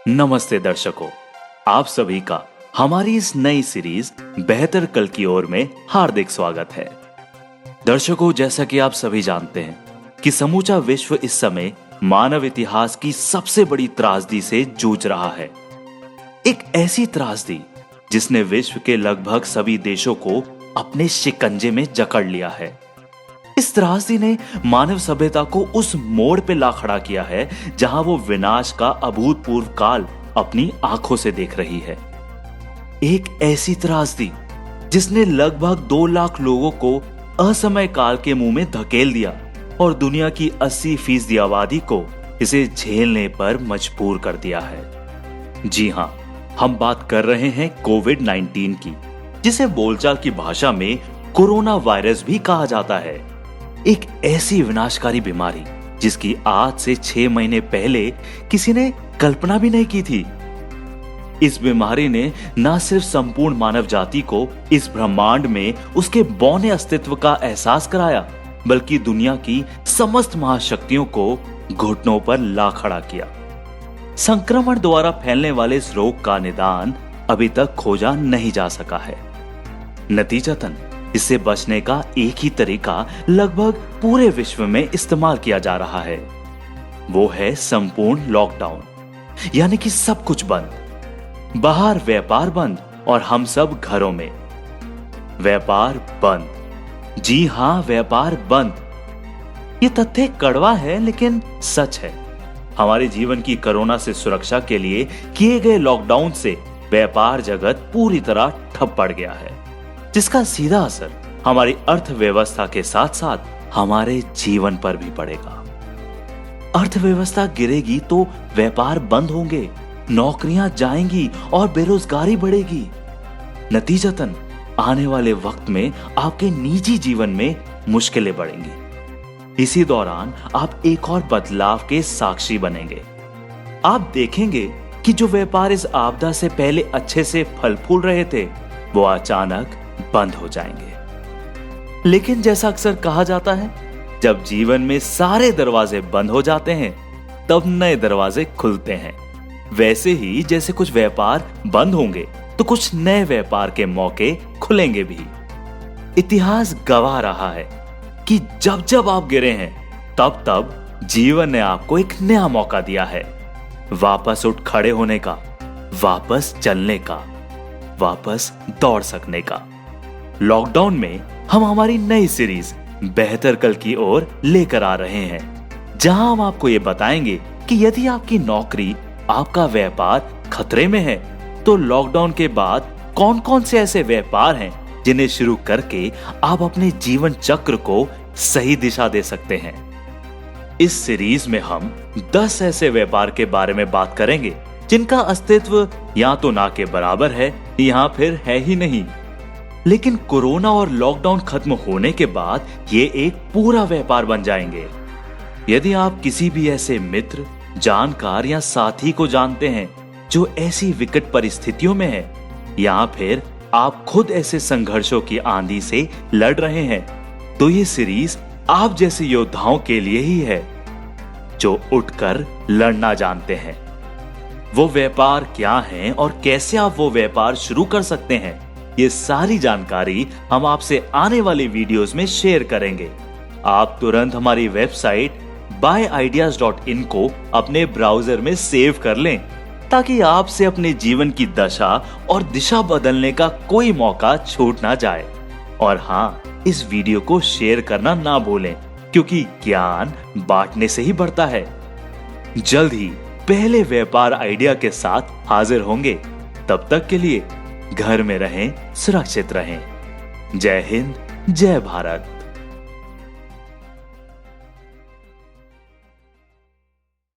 नमस्ते दर्शकों, आप सभी का हमारी इस नई सीरीज बेहतर कल की ओर में हार्दिक स्वागत है। दर्शकों, जैसा कि आप सभी जानते हैं कि समूचा विश्व इस समय मानव इतिहास की सबसे बड़ी त्रासदी से जूझ रहा है। एक ऐसी त्रासदी जिसने विश्व के लगभग सभी देशों को अपने शिकंजे में जकड़ लिया है। इस त्रासदी ने मानव सभ्यता को उस मोड़ पे ला खड़ा किया है जहां वो विनाश का अभूतपूर्व काल अपनी आंखों से देख रही है। एक ऐसी त्रासदी जिसने लगभग 2 लाख लोगों को असमय काल के मुंह में धकेल दिया और दुनिया की 80% आबादी को इसे झेलने पर मजबूर कर दिया है। जी हां, हम बात कर रहे हैं कोविड-19 की, जिसे बोलचाल की भाषा में कोरोना वायरस भी कहा जाता है। एक ऐसी विनाशकारी बीमारी जिसकी आज से 6 महीने पहले किसी ने कल्पना भी नहीं की थी। इस बीमारी ने न सिर्फ संपूर्ण मानव जाति को इस ब्रह्मांड में उसके बौने अस्तित्व का एहसास कराया, बल्कि दुनिया की समस्त महाशक्तियों को घुटनों पर ला खड़ा किया। संक्रमण द्वारा फैलने वाले इस रोग का निदान अभी तक खोजा नहीं जा सका है। नतीजतन इससे बचने का एक ही तरीका लगभग पूरे विश्व में इस्तेमाल किया जा रहा है। वो है संपूर्ण लॉकडाउन, यानी कि सब कुछ बंद, बाहर व्यापार बंद और हम सब घरों में। व्यापार बंद, जी हां, व्यापार बंद। ये तथ्य कड़वा है लेकिन सच है। हमारे जीवन की कोरोना से सुरक्षा के लिए किए गए लॉकडाउन से व्यापार जगत पूरी तरह ठप पड़ गया है, जिसका सीधा असर हमारी अर्थव्यवस्था के साथ साथ हमारे जीवन पर भी पड़ेगा। अर्थव्यवस्था गिरेगी तो व्यापार बंद होंगे, नौकरियां जाएंगी और बेरोजगारी बढ़ेगी। नतीजतन आने वाले वक्त में आपके निजी जीवन में मुश्किलें बढ़ेंगी। इसी दौरान आप एक और बदलाव के साक्षी बनेंगे। आप देखेंगे कि जो व्यापार इस आपदा से पहले अच्छे से फल फूल रहे थे, वो अचानक बंद हो जाएंगे। लेकिन जैसा अक्सर कहा जाता है, जब जीवन में सारे दरवाजे बंद हो जाते हैं तब नए दरवाजे खुलते हैं। वैसे ही जैसे कुछ व्यापार बंद होंगे तो कुछ नए व्यापार के मौके खुलेंगे भी। इतिहास गवाह रहा है कि जब जब आप गिरे हैं तब तब जीवन ने आपको एक नया मौका दिया है, वापस उठ खड़े होने का, वापस चलने का, वापस दौड़ सकने का। लॉकडाउन में हम हमारी नई सीरीज बेहतर कल की ओर लेकर आ रहे हैं, जहां हम आपको ये बताएंगे कि यदि आपकी नौकरी, आपका व्यापार खतरे में है तो लॉकडाउन के बाद कौन कौन से ऐसे व्यापार हैं जिन्हें शुरू करके आप अपने जीवन चक्र को सही दिशा दे सकते हैं। इस सीरीज में हम 10 ऐसे व्यापार के बारे में बात करेंगे जिनका अस्तित्व या तो ना के बराबर है या फिर है ही नहीं, लेकिन कोरोना और लॉकडाउन खत्म होने के बाद ये एक पूरा व्यापार बन जाएंगे। यदि आप किसी भी ऐसे मित्र, जानकार या साथी को जानते हैं जो ऐसी विकट परिस्थितियों में है, या फिर आप खुद ऐसे संघर्षों की आंधी से लड़ रहे हैं, तो ये सीरीज आप जैसे योद्धाओं के लिए ही है जो उठकर लड़ना जानते हैं। वो व्यापार क्या हैं और कैसे आप वो व्यापार शुरू कर सकते हैं, ये सारी जानकारी हम आपसे आने वाले वीडियोस में शेयर करेंगे। आप तुरंत हमारी वेबसाइट buyideas.in को अपने ब्राउजर में सेव कर लें, ताकि आपसे अपने जीवन की दशा और दिशा बदलने का कोई मौका छूट ना जाए। और हाँ, इस वीडियो को शेयर करना ना भूलें, क्योंकि ज्ञान बांटने से ही बढ़ता है। जल्द ही पहले व्यापार आइडिया के साथ हाजिर होंगे। तब तक के लिए घर में रहें, सुरक्षित रहें। जय हिंद, जय भारत।